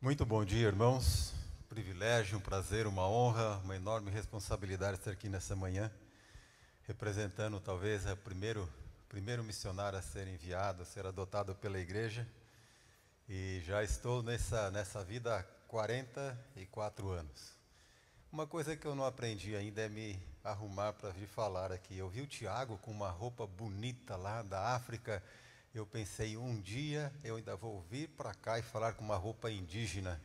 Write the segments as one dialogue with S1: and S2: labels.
S1: Muito bom dia, irmãos. Privilégio, um prazer, uma honra, uma enorme responsabilidade estar aqui nessa manhã, representando talvez o primeiro missionário a ser enviado, a ser adotado pela igreja. E já estou nessa vida há 44 anos. Uma coisa que eu não aprendi ainda é me arrumar para vir falar aqui. Eu vi o Tiago com uma roupa bonita lá da África. Eu pensei, um dia eu ainda vou vir para cá e falar com uma roupa indígena.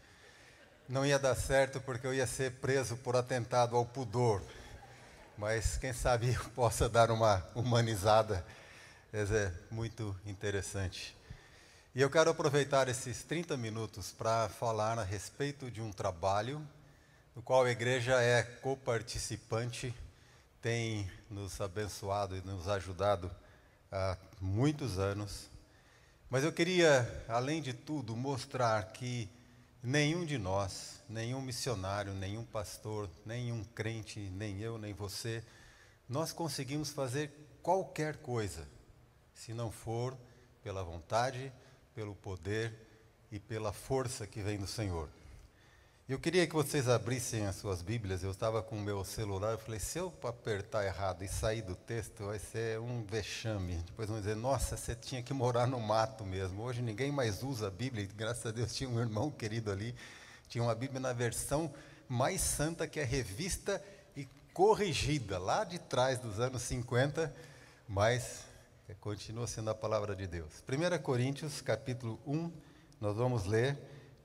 S1: Não ia dar certo porque eu ia ser preso por atentado ao pudor. Mas quem sabe eu possa dar uma humanizada. Isso é muito interessante. E eu quero aproveitar esses 30 minutos para falar a respeito de um trabalho no qual a igreja é coparticipante, tem nos abençoado e nos ajudado há muitos anos. Mas eu queria, além de tudo, mostrar que nenhum de nós, nenhum missionário, nenhum pastor, nenhum crente, nem eu, nem você, nós conseguimos fazer qualquer coisa, se não for pela vontade, pelo poder e pela força que vem do Senhor. Eu queria que vocês abrissem as suas Bíblias. Eu estava com o meu celular, eu falei, se eu apertar errado e sair do texto, vai ser um vexame. Depois vão dizer, nossa, você tinha que morar no mato mesmo. Hoje ninguém mais usa a Bíblia, graças a Deus tinha um irmão querido ali, tinha uma Bíblia na versão mais santa, que é revista e corrigida, lá de trás dos anos 50, mas continua sendo a palavra de Deus. 1 Coríntios, capítulo 1, nós vamos ler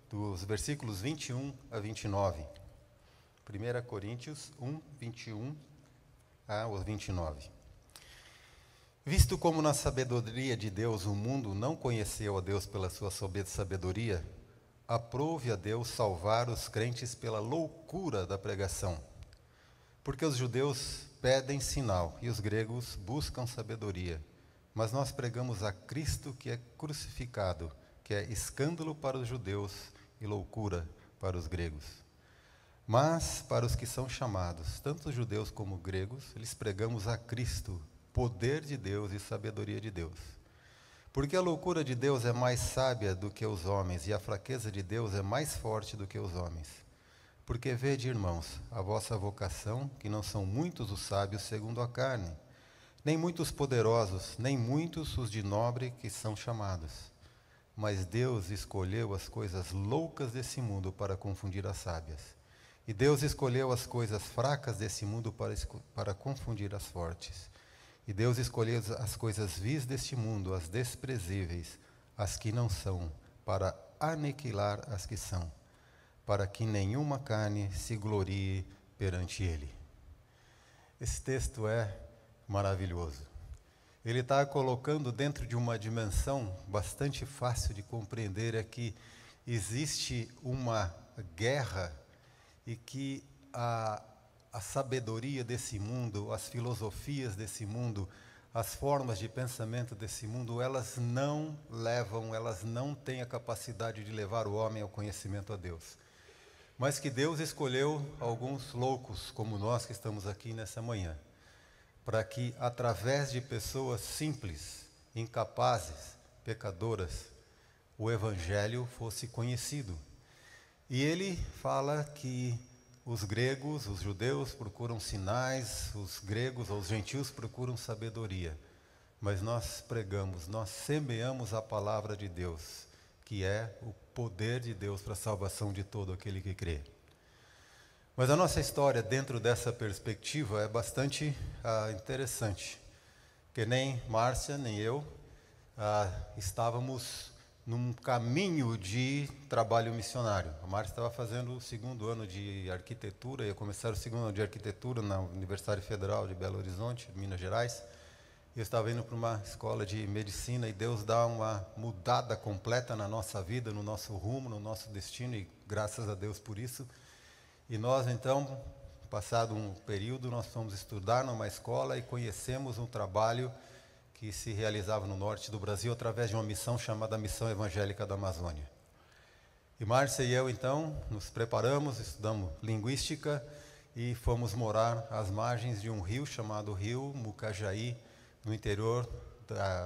S1: dos versículos 21 a 29. 1 Coríntios 1, 21 a 29. Visto como na sabedoria de Deus o mundo não conheceu a Deus pela sua sabedoria, aprove a Deus salvar os crentes pela loucura da pregação. Porque os judeus pedem sinal e os gregos buscam sabedoria. Mas nós pregamos a Cristo que é crucificado, que é escândalo para os judeus e loucura para os gregos. Mas para os que são chamados, tanto os judeus como os gregos, lhes pregamos a Cristo, poder de Deus e sabedoria de Deus. Porque a loucura de Deus é mais sábia do que os homens, e a fraqueza de Deus é mais forte do que os homens. Porque vede, irmãos, a vossa vocação, que não são muitos os sábios segundo a carne, nem muitos poderosos, nem muitos os de nobre que são chamados. Mas Deus escolheu as coisas loucas desse mundo para confundir as sábias. E Deus escolheu as coisas fracas desse mundo para confundir as fortes. E Deus escolheu as coisas vis deste mundo, as desprezíveis, as que não são, para aniquilar as que são, para que nenhuma carne se glorie perante Ele. Esse texto é maravilhoso. Ele está colocando dentro de uma dimensão bastante fácil de compreender, é que existe uma guerra e que a sabedoria desse mundo, as filosofias desse mundo, as formas de pensamento desse mundo, elas não têm a capacidade de levar o homem ao conhecimento a Deus. Mas que Deus escolheu alguns loucos, como nós que estamos aqui nessa manhã, para que, através de pessoas simples, incapazes, pecadoras, o Evangelho fosse conhecido. E ele fala que os gregos, os judeus procuram sinais, os gregos ou os gentios procuram sabedoria. Mas nós pregamos, nós semeamos a palavra de Deus, que é o poder de Deus para a salvação de todo aquele que crê. Mas a nossa história, dentro dessa perspectiva, é bastante interessante, porque nem Márcia, nem eu estávamos num caminho de trabalho missionário. A Márcia estava fazendo o segundo ano de arquitetura, ia começar o segundo ano de arquitetura na Universidade Federal de Belo Horizonte, Minas Gerais. Eu estava indo para uma escola de medicina e Deus dá uma mudada completa na nossa vida, no nosso rumo, no nosso destino, e graças a Deus por isso. E nós, então, passado um período, nós fomos estudar numa escola e conhecemos um trabalho que se realizava no norte do Brasil através de uma missão chamada Missão Evangélica da Amazônia. E Márcia e eu, então, nos preparamos, estudamos linguística e fomos morar às margens de um rio chamado Rio Mucajaí, no interior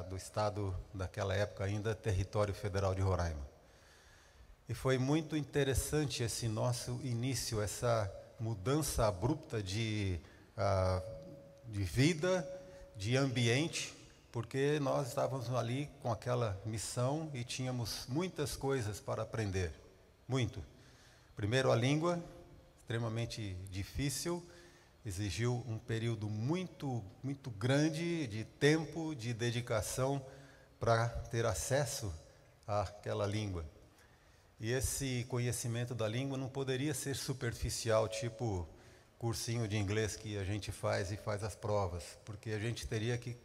S1: do estado, daquela época ainda, Território Federal de Roraima. E foi muito interessante esse nosso início, essa mudança abrupta de vida, de ambiente, porque nós estávamos ali com aquela missão e tínhamos muitas coisas para aprender. Muito. Primeiro, a língua, extremamente difícil, exigiu um período muito grande de tempo, de dedicação para ter acesso àquela língua. E esse conhecimento da língua não poderia ser superficial, tipo cursinho de inglês que a gente faz e faz as provas, porque a gente teria que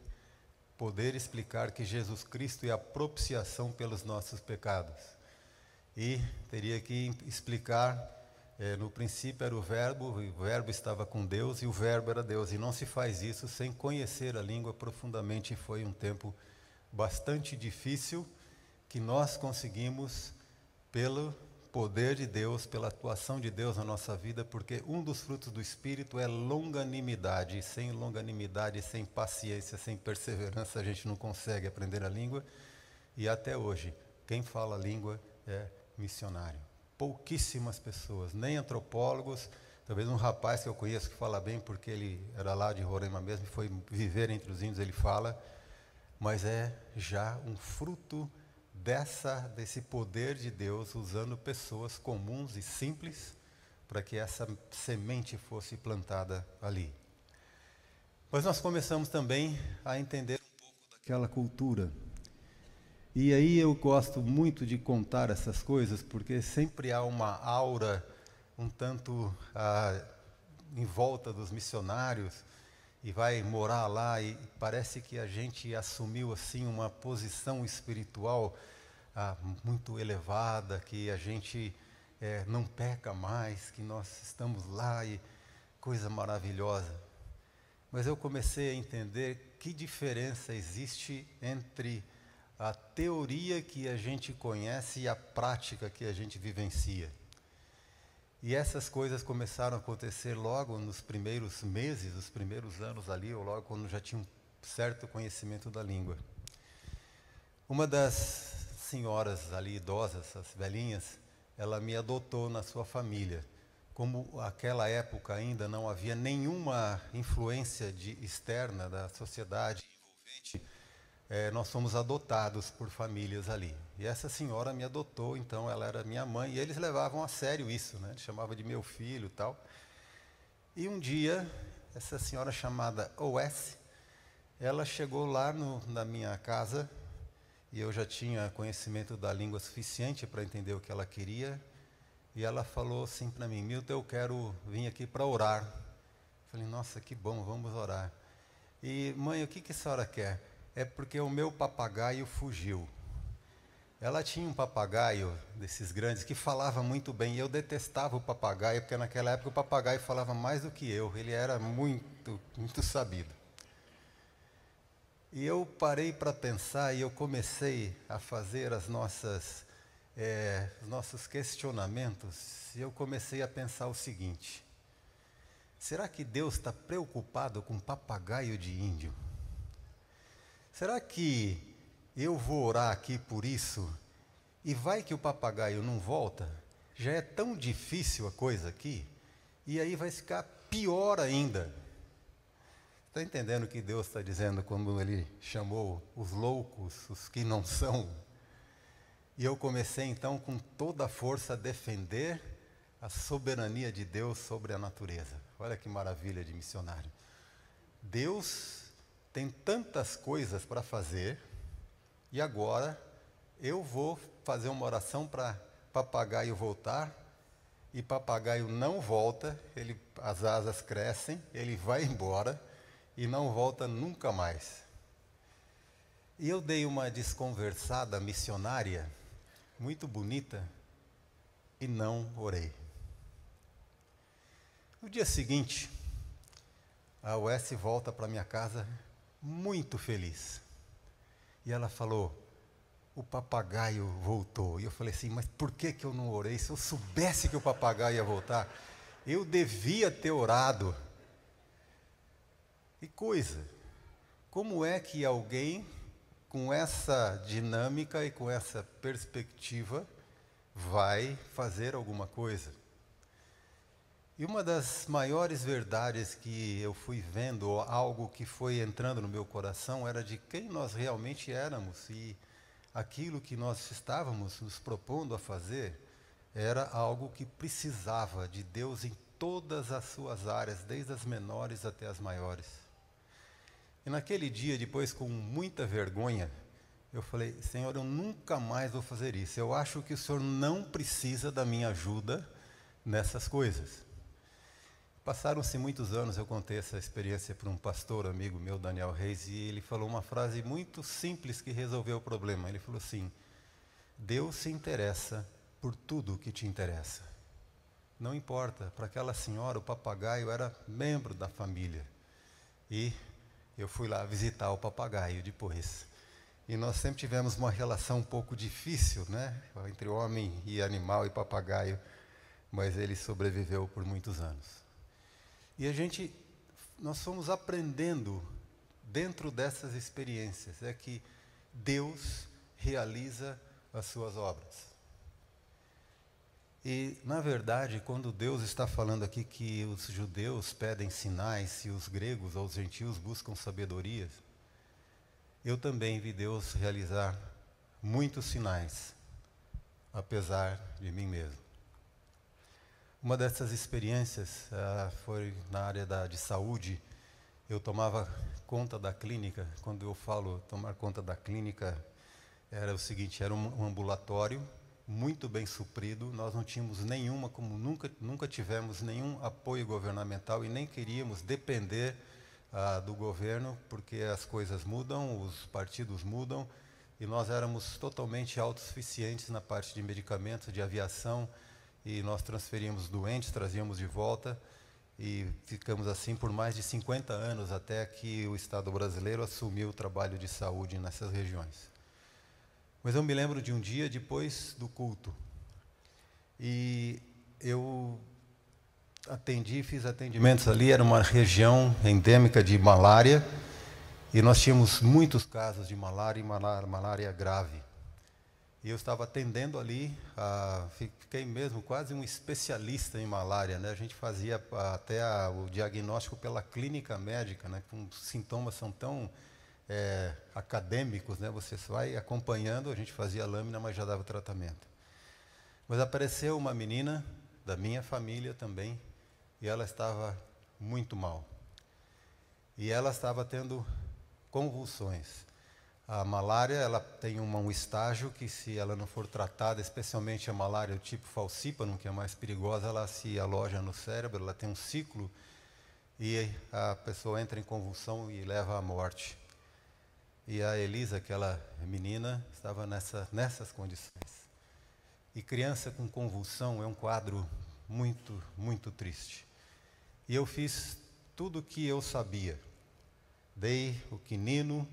S1: poder explicar que Jesus Cristo é a propiciação pelos nossos pecados. E teria que explicar, no princípio era o verbo estava com Deus e o verbo era Deus. E não se faz isso sem conhecer a língua profundamente. Foi um tempo bastante difícil que nós conseguimos, pelo poder de Deus, pela atuação de Deus na nossa vida, porque um dos frutos do Espírito é longanimidade. E sem longanimidade, sem paciência, sem perseverança, a gente não consegue aprender a língua. E até hoje, quem fala a língua é missionário. Pouquíssimas pessoas, nem antropólogos, talvez um rapaz que eu conheço que fala bem, porque ele era lá de Roraima mesmo, e foi viver entre os índios, ele fala, mas é já um fruto desse poder de Deus, usando pessoas comuns e simples, para que essa semente fosse plantada ali. Mas nós começamos também a entender um pouco daquela cultura. E aí eu gosto muito de contar essas coisas, porque sempre há uma aura um tanto em volta dos missionários, e vai morar lá, e parece que a gente assumiu assim uma posição espiritual muito elevada, que a gente não peca mais, que nós estamos lá, e coisa maravilhosa. Mas eu comecei a entender que diferença existe entre a teoria que a gente conhece e a prática que a gente vivencia. E essas coisas começaram a acontecer logo nos primeiros meses, os primeiros anos ali, ou logo quando já tinha um certo conhecimento da língua. Uma das senhoras ali, idosas, as velhinhas, ela me adotou na sua família. Como naquela época ainda não havia nenhuma influência externa da sociedade envolvente, nós fomos adotados por famílias ali. E essa senhora me adotou, então ela era minha mãe, e eles levavam a sério isso, né? Chamava de meu filho e tal. E um dia, essa senhora chamada O.S., ela chegou lá na minha casa, e eu já tinha conhecimento da língua suficiente para entender o que ela queria, e ela falou assim para mim: Milton, eu quero vir aqui para orar. Falei: nossa, que bom, vamos orar. E mãe, o que a senhora quer? É porque o meu papagaio fugiu. Ela tinha um papagaio desses grandes que falava muito bem, e eu detestava o papagaio, porque naquela época o papagaio falava mais do que eu, ele era muito sabido. E eu parei para pensar, e eu comecei a fazer os nossos questionamentos, e eu comecei a pensar o seguinte: será que Deus está preocupado com papagaio de índio? Será que eu vou orar aqui por isso, e vai que o papagaio não volta? Já é tão difícil a coisa aqui, e aí vai ficar pior ainda. Está entendendo o que Deus está dizendo quando Ele chamou os loucos, os que não são? E eu comecei então com toda a força a defender a soberania de Deus sobre a natureza. Olha que maravilha de missionário. Deus tem tantas coisas para fazer, e agora eu vou fazer uma oração para papagaio voltar, e papagaio não volta, as asas crescem, ele vai embora e não volta nunca mais. E eu dei uma desconversada missionária, muito bonita, e não orei. No dia seguinte, a O.S. volta para minha casa muito feliz. E ela falou: o papagaio voltou. E eu falei assim: mas por que eu não orei? Se eu soubesse que o papagaio ia voltar, eu devia ter orado. Que coisa! Como é que alguém com essa dinâmica e com essa perspectiva vai fazer alguma coisa. E uma das maiores verdades que eu fui vendo, ou algo que foi entrando no meu coração, era de quem nós realmente éramos. E aquilo que nós estávamos nos propondo a fazer era algo que precisava de Deus em todas as suas áreas, desde as menores até as maiores. E naquele dia, depois, com muita vergonha, eu falei: Senhor, eu nunca mais vou fazer isso. Eu acho que o Senhor não precisa da minha ajuda nessas coisas. Passaram-se muitos anos, eu contei essa experiência para um pastor amigo meu, Daniel Reis, e ele falou uma frase muito simples que resolveu o problema. Ele falou assim: Deus se interessa por tudo que te interessa. Não importa, para aquela senhora, o papagaio era membro da família. E eu fui lá visitar o papagaio depois. E nós sempre tivemos uma relação um pouco difícil, né? Entre homem e animal e papagaio, mas ele sobreviveu por muitos anos. E nós fomos aprendendo dentro dessas experiências, é que Deus realiza as suas obras. E, na verdade, quando Deus está falando aqui que os judeus pedem sinais e os gregos ou os gentios buscam sabedorias, eu também vi Deus realizar muitos sinais, apesar de mim mesmo. Uma dessas experiências foi na área de saúde. Eu tomava conta da clínica. Quando eu falo tomar conta da clínica, era o seguinte: era um ambulatório muito bem suprido. Nós não tínhamos como nunca tivemos nenhum apoio governamental e nem queríamos depender do governo, porque as coisas mudam, os partidos mudam, e nós éramos totalmente autossuficientes na parte de medicamentos, de aviação, e nós transferíamos doentes, trazíamos de volta, e ficamos assim por mais de 50 anos, até que o Estado brasileiro assumiu o trabalho de saúde nessas regiões. Mas eu me lembro de um dia depois do culto, e eu fiz atendimentos ali. Era uma região endêmica de malária, e nós tínhamos muitos casos de malária e malária grave. E eu estava atendendo ali, fiquei mesmo quase um especialista em malária, né? A gente fazia até o diagnóstico pela clínica médica, né? Com sintomas são tão acadêmicos, né? Você vai acompanhando, a gente fazia a lâmina, mas já dava tratamento. Mas apareceu uma menina da minha família também, e ela estava muito mal. E ela estava tendo convulsões. A malária, ela tem um estágio que, se ela não for tratada, especialmente a malária do tipo falciparum, que é a mais perigosa, ela se aloja no cérebro, ela tem um ciclo, e a pessoa entra em convulsão e leva à morte. E a Elisa, aquela menina, estava nessas condições. E criança com convulsão é um quadro muito, muito triste. E eu fiz tudo o que eu sabia. Dei o quinino,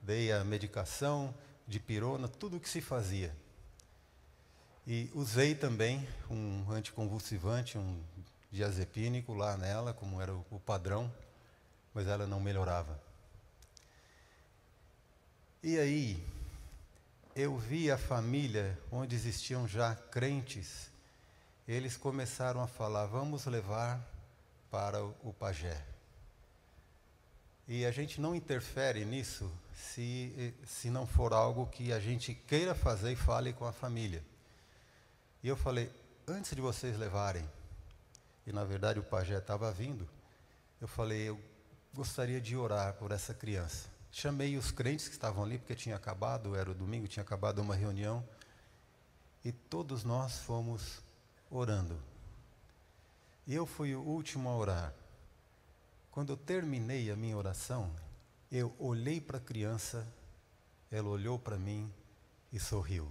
S1: dei a medicação, dipirona, tudo o que se fazia. E usei também um anticonvulsivante, um diazepínico lá nela, como era o padrão, mas ela não melhorava. E aí, eu vi a família, onde existiam já crentes, eles começaram a falar: vamos levar para o pajé. E a gente não interfere nisso se não for algo que a gente queira fazer e fale com a família. E eu falei: antes de vocês levarem, e na verdade o pajé estava vindo, eu falei: eu gostaria de orar por essa criança. Chamei os crentes que estavam ali, porque tinha acabado, era o domingo, tinha acabado uma reunião, e todos nós fomos orando. E eu fui o último a orar. Quando eu terminei a minha oração, eu olhei para a criança, ela olhou para mim e sorriu.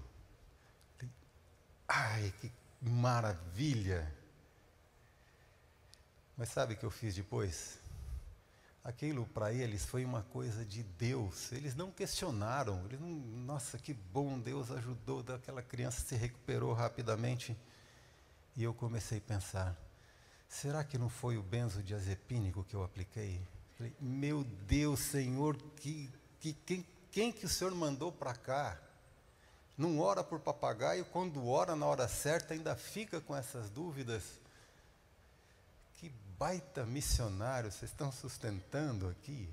S1: Ai, que maravilha! Mas sabe o que eu fiz depois? Aquilo para eles foi uma coisa de Deus. Eles não questionaram. Nossa, que bom, Deus ajudou, aquela criança se recuperou rapidamente. E eu comecei a pensar: será que não foi o benzodiazepínico que eu apliquei? Falei: meu Deus, Senhor, quem que o Senhor mandou para cá? não ora por papagaio, quando ora na hora certa ainda fica com essas dúvidas. Que baita missionário vocês estão sustentando aqui.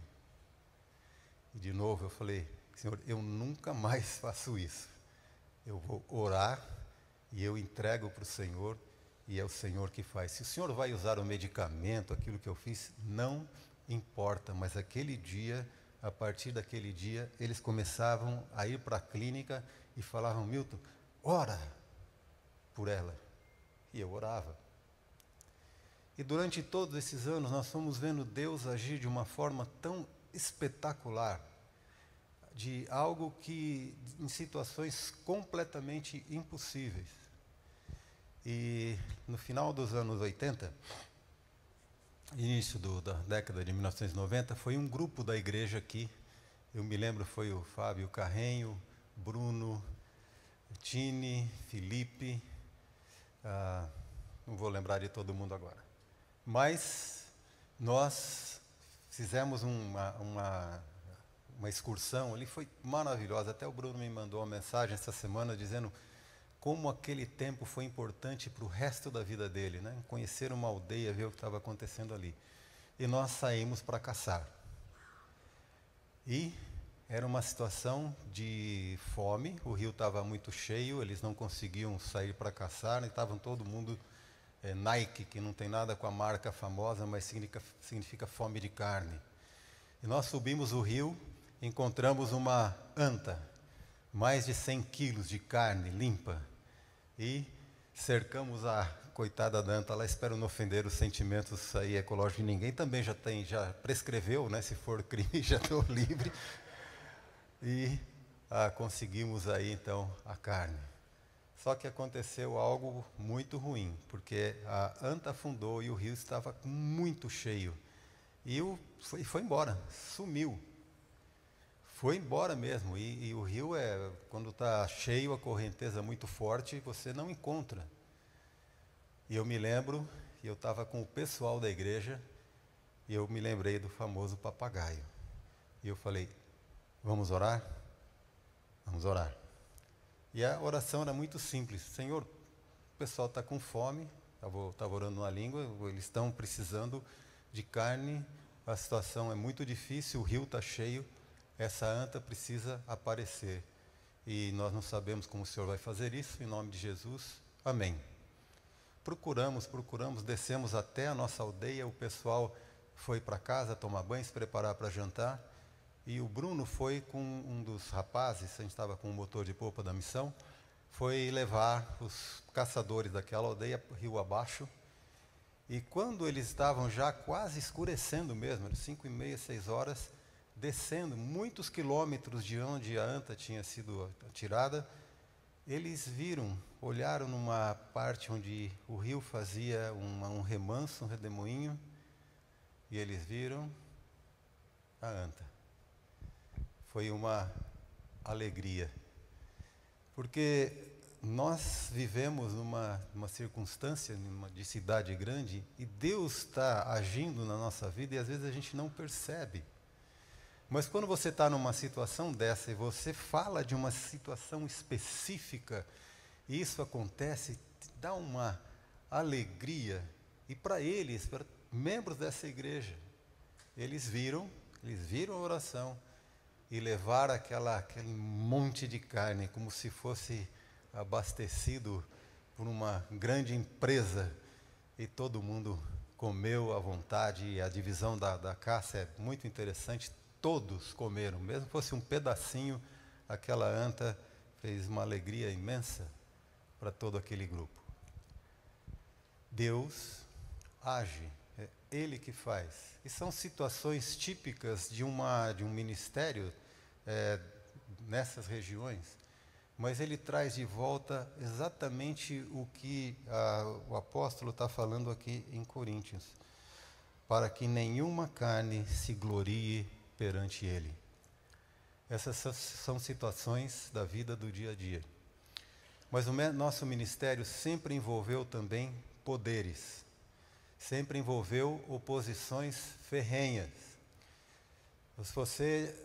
S1: E de novo eu falei, Senhor, eu nunca mais faço isso. Eu vou orar e eu entrego para o Senhor e é o Senhor que faz. Se o Senhor vai usar o medicamento, aquilo que eu fiz, não importa, mas aquele dia, a partir daquele dia, eles começavam a ir para a clínica e falavam, Milton, ora por ela. E eu orava. E durante todos esses anos nós fomos vendo Deus agir de uma forma tão espetacular, de algo que, em situações completamente impossíveis. E no final dos anos 80, início da década de 1990, foi um grupo da igreja aqui, eu me lembro, foi o Fábio Carrenho, Bruno, Tini, Felipe, não vou lembrar de todo mundo agora. Mas nós fizemos uma excursão ali, foi maravilhosa. Até o Bruno me mandou uma mensagem essa semana dizendo como aquele tempo foi importante para o resto da vida dele, né? Conhecer uma aldeia, ver o que estava acontecendo ali. E nós saímos para caçar. E era uma situação de fome, o rio estava muito cheio, eles não conseguiam sair para caçar, e estavam todo mundo Nike, que não tem nada com a marca famosa, mas significa fome de carne. E nós subimos o rio, encontramos uma anta, mais de 100 quilos de carne limpa, e cercamos a coitada da anta lá. Espero não ofender os sentimentos aí ecológicos de ninguém, também já prescreveu, né? Se for crime, já estou livre. E conseguimos aí então a carne. Só que aconteceu algo muito ruim, porque a anta afundou e o rio estava muito cheio. E foi embora, sumiu. Foi embora mesmo. E o rio, quando está cheio, a correnteza muito forte, você não encontra. E eu me lembro, eu estava com o pessoal da igreja, e eu me lembrei do famoso papagaio. E eu falei, vamos orar? Vamos orar. E a oração era muito simples. Senhor, o pessoal está com fome, estava orando numa língua, eles estão precisando de carne, a situação é muito difícil, o rio está cheio, essa anta precisa aparecer. E nós não sabemos como o Senhor vai fazer isso, em nome de Jesus, amém. Procuramos, descemos até a nossa aldeia, o pessoal foi para casa tomar banho, se preparar para jantar, e o Bruno foi com um dos rapazes, a gente estava com o motor de popa da missão, foi levar os caçadores daquela aldeia rio abaixo, e quando eles estavam já quase escurecendo mesmo, 5h30, 6 horas, descendo muitos quilômetros de onde a anta tinha sido atirada, eles olharam numa parte onde o rio fazia um remanso, um redemoinho, e eles viram a anta. Foi uma alegria, porque nós vivemos numa circunstância de cidade grande e Deus está agindo na nossa vida e às vezes a gente não percebe. Mas quando você está numa situação dessa e você fala de uma situação específica e isso acontece, dá uma alegria. E para eles, para membros dessa igreja, eles viram a oração e levaram aquele monte de carne como se fosse abastecido por uma grande empresa e todo mundo comeu à vontade. E a divisão da caça é muito interessante, todos comeram, mesmo que fosse um pedacinho, aquela anta fez uma alegria imensa para todo aquele grupo. Deus age, é Ele que faz. E são situações típicas de um ministério nessas regiões, mas Ele traz de volta exatamente o que o apóstolo está falando aqui em Coríntios, para que nenhuma carne se glorie perante Ele. Essas são situações da vida do dia a dia. Mas o nosso ministério sempre envolveu também poderes, sempre envolveu oposições ferrenhas. Se você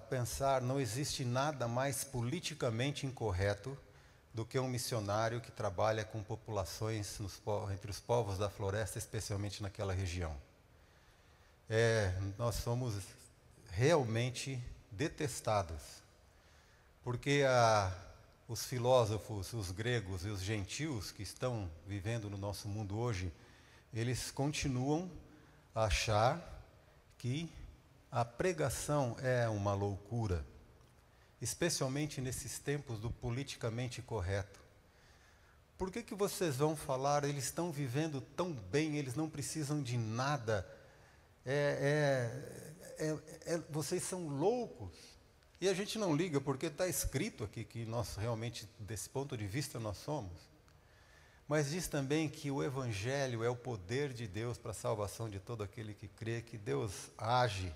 S1: pensar, não existe nada mais politicamente incorreto do que um missionário que trabalha com populações entre os povos da floresta, especialmente naquela região. Nós somos realmente detestados, porque os filósofos, os gregos e os gentios que estão vivendo no nosso mundo hoje, eles continuam a achar que a pregação é uma loucura, especialmente nesses tempos do politicamente correto. Por que vocês vão falar, eles estão vivendo tão bem, eles não precisam de nada, vocês são loucos? E a gente não liga, porque está escrito aqui que nós realmente, desse ponto de vista, nós somos. Mas diz também que o Evangelho é o poder de Deus para a salvação de todo aquele que crê, que Deus age.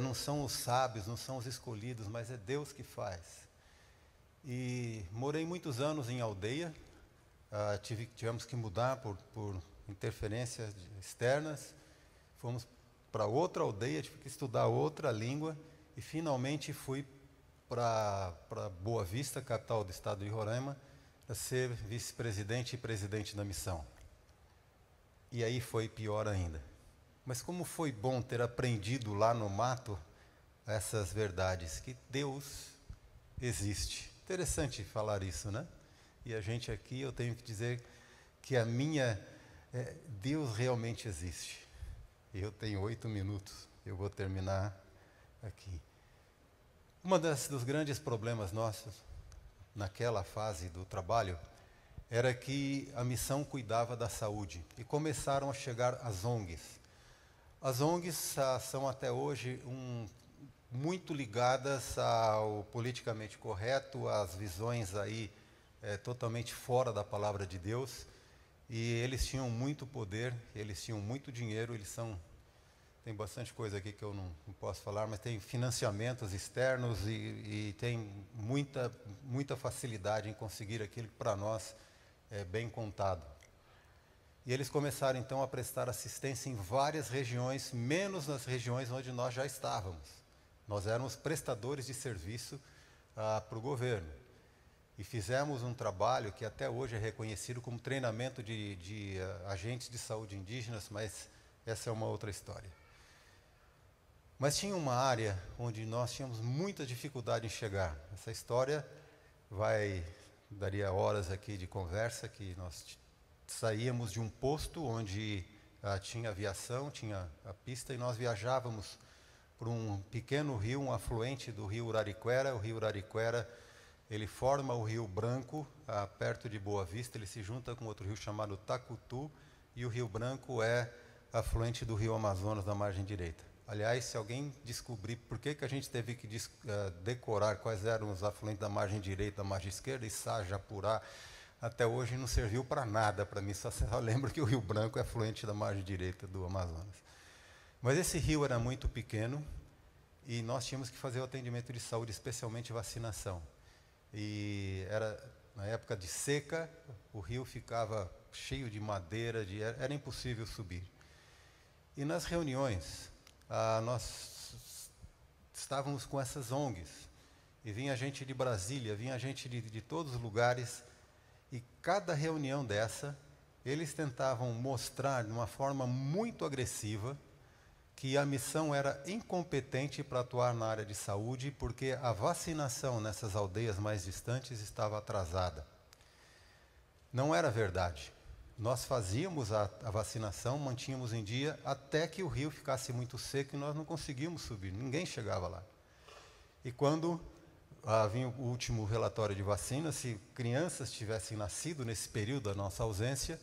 S1: Não são os sábios, não são os escolhidos, mas é Deus que faz. E morei muitos anos em aldeia, tivemos que mudar por interferências externas, fomos para outra aldeia, tive que estudar outra língua, e finalmente fui para Boa Vista, capital do estado de Roraima, a ser vice-presidente e presidente da missão. E aí foi pior ainda. Mas como foi bom ter aprendido lá no mato essas verdades, que Deus existe. Interessante falar isso, né? E a gente aqui, eu tenho que dizer que Deus realmente existe. E eu tenho 8 minutos, eu vou terminar aqui. Dos grandes problemas nossos, naquela fase do trabalho, era que a missão cuidava da saúde. E começaram a chegar as ONGs. As ONGs são até hoje muito ligadas ao politicamente correto, às visões aí totalmente fora da palavra de Deus, e eles tinham muito poder, eles tinham muito dinheiro, tem bastante coisa aqui que eu não posso falar, mas tem financiamentos externos e tem muita facilidade em conseguir aquilo que para nós é bem contado. E eles começaram então a prestar assistência em várias regiões, menos nas regiões onde nós já estávamos. Nós éramos prestadores de serviço para o governo. E fizemos um trabalho que até hoje é reconhecido como treinamento de agentes de saúde indígenas, mas essa é uma outra história. Mas tinha uma área onde nós tínhamos muita dificuldade em chegar. Essa história daria horas aqui de conversa, que nós saíamos de um posto onde tinha aviação, tinha a pista, e nós viajávamos por um pequeno rio, um afluente do rio Urariquera. O rio Urariquera, ele forma o Rio Branco, perto de Boa Vista, ele se junta com outro rio chamado Tacutu, e o Rio Branco é afluente do rio Amazonas, na margem direita. Aliás, se alguém descobrir por que a gente teve que decorar quais eram os afluentes da margem direita, da margem esquerda, Içá, Japurá, até hoje não serviu para nada para mim, só lembro que o Rio Branco é afluente da margem direita do Amazonas. Mas esse rio era muito pequeno e nós tínhamos que fazer o atendimento de saúde, especialmente vacinação. E era na época de seca, o rio ficava cheio de madeira, era impossível subir. E nas reuniões, nós estávamos com essas ONGs, e vinha gente de Brasília, vinha gente de todos os lugares. E cada reunião dessa, eles tentavam mostrar de uma forma muito agressiva que a missão era incompetente para atuar na área de saúde, porque a vacinação nessas aldeias mais distantes estava atrasada. Não era verdade. Nós fazíamos a vacinação, mantínhamos em dia, até que o rio ficasse muito seco e nós não conseguíamos subir, ninguém chegava lá. E quando vinha o último relatório de vacina, se crianças tivessem nascido nesse período da nossa ausência,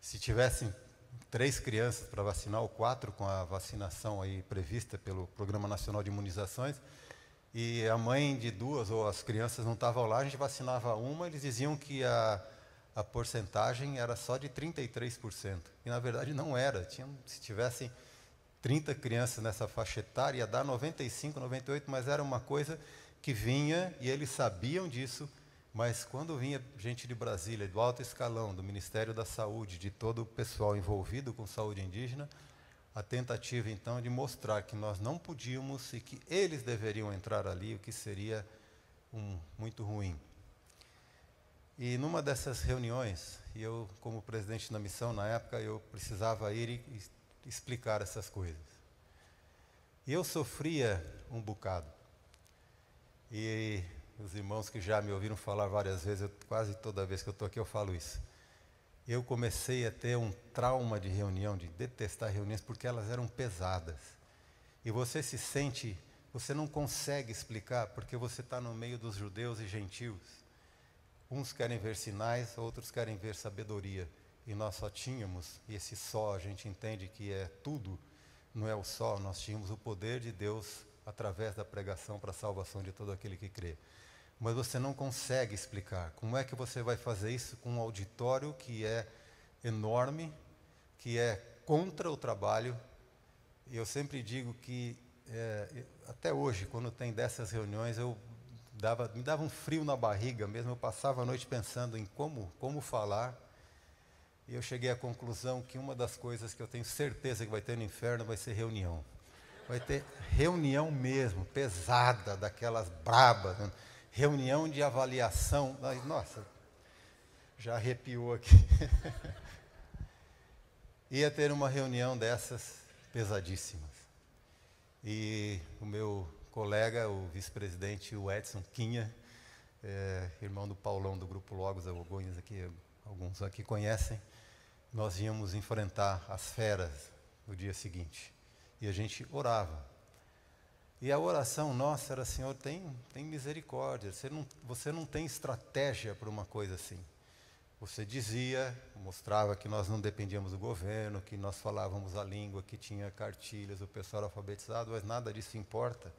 S1: se tivessem 3 crianças para vacinar, ou 4 com a vacinação aí prevista pelo Programa Nacional de Imunizações, e a mãe de 2 ou as crianças não estavam lá, a gente vacinava uma, eles diziam que a porcentagem era só de 33%, e na verdade não era. Se tivessem 30 crianças nessa faixa etária, ia dar 95, 98, mas era uma coisa que vinha, e eles sabiam disso, mas quando vinha gente de Brasília, do alto escalão, do Ministério da Saúde, de todo o pessoal envolvido com saúde indígena, a tentativa então de mostrar que nós não podíamos e que eles deveriam entrar ali, o que seria muito ruim. E numa dessas reuniões, e eu como presidente da missão na época, eu precisava ir e explicar essas coisas. E eu sofria um bocado. E os irmãos que já me ouviram falar várias vezes, quase toda vez que eu estou aqui eu falo isso. Eu comecei a ter um trauma de reunião, de detestar reuniões, porque elas eram pesadas. E você se sente, você não consegue explicar, porque você está no meio dos judeus e gentios. Uns querem ver sinais, outros querem ver sabedoria. E nós só tínhamos, e esse só a gente entende que é tudo, não é o só, nós tínhamos o poder de Deus através da pregação para a salvação de todo aquele que crê. Mas você não consegue explicar. Como é que você vai fazer isso com um auditório que é enorme, que é contra o trabalho? E eu sempre digo que, até hoje, quando tem dessas reuniões, me dava um frio na barriga mesmo. Eu passava a noite pensando em como falar. E eu cheguei à conclusão que uma das coisas que eu tenho certeza que vai ter no inferno vai ser reunião. Vai ter reunião mesmo, pesada, daquelas brabas, né? Reunião de avaliação. Ai, nossa, já arrepiou aqui. Ia ter uma reunião dessas pesadíssimas. E o meu colega, o vice-presidente, o Edson Quinha, irmão do Paulão do Grupo Logos, alguns aqui conhecem, nós íamos enfrentar as feras no dia seguinte. E a gente orava. E a oração nossa era: Senhor, tem misericórdia, você não tem estratégia para uma coisa assim. Você dizia, mostrava que nós não dependíamos do governo, que nós falávamos a língua, que tinha cartilhas, o pessoal era alfabetizado, mas nada disso importa,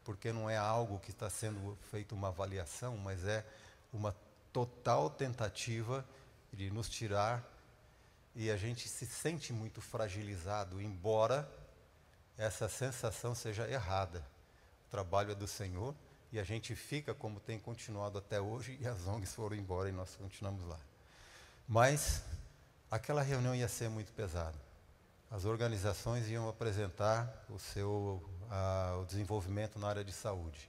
S1: porque não é algo que está sendo feito uma avaliação, mas é uma total tentativa de nos tirar, e a gente se sente muito fragilizado, embora essa sensação seja errada. O trabalho é do Senhor e a gente fica como tem continuado até hoje, e as ONGs foram embora e nós continuamos lá. Mas aquela reunião ia ser muito pesada. As organizações iam apresentar o desenvolvimento na área de saúde.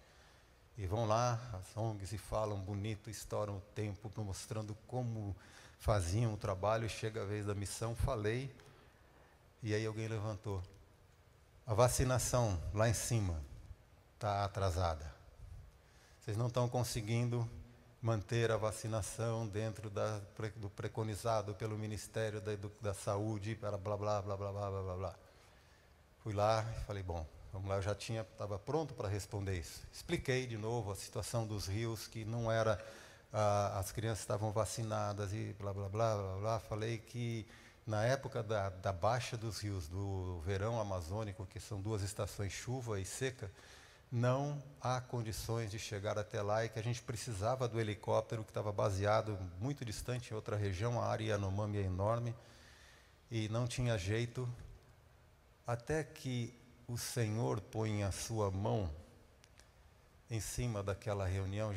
S1: E vão lá, as ONGs, e falam bonito, estouram o tempo, mostrando como faziam o trabalho, e chega a vez da missão, falei, e aí alguém levantou: a vacinação lá em cima está atrasada. Vocês não estão conseguindo manter a vacinação dentro do preconizado pelo Ministério da Saúde, para blá, blá, blá, blá, blá, blá, blá, blá. Fui lá e falei, bom, vamos lá, eu estava pronto para responder isso. Expliquei de novo a situação dos rios, que não era, as crianças estavam vacinadas e blá, blá, blá, blá, blá. Falei que na época da baixa dos rios, do verão amazônico, que são 2 estações, chuva e seca, não há condições de chegar até lá, e que a gente precisava do helicóptero, que estava baseado muito distante em outra região, a área Yanomami é enorme, e não tinha jeito, até que o Senhor põe a sua mão em cima daquela reunião.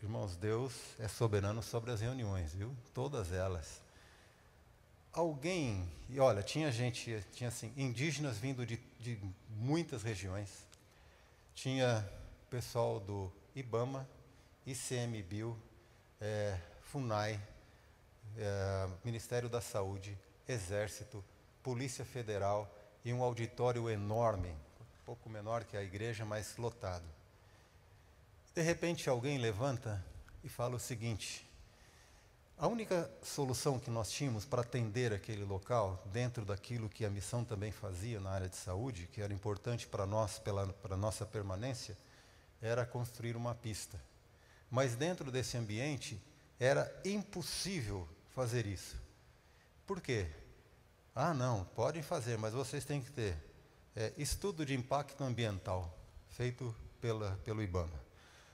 S1: Irmãos, Deus é soberano sobre as reuniões, viu? Todas elas. E olha, tinha assim, indígenas vindo de muitas regiões, tinha pessoal do IBAMA, ICMBio, FUNAI, Ministério da Saúde, Exército, Polícia Federal, e um auditório enorme, um pouco menor que a igreja, mas lotado. De repente alguém levanta e fala o seguinte: a única solução que nós tínhamos para atender aquele local, dentro daquilo que a missão também fazia na área de saúde, que era importante para nós, para a nossa permanência, era construir uma pista. Mas dentro desse ambiente, era impossível fazer isso. Por quê? Ah, não, podem fazer, mas vocês têm que ter estudo de impacto ambiental, feito pelo IBAMA.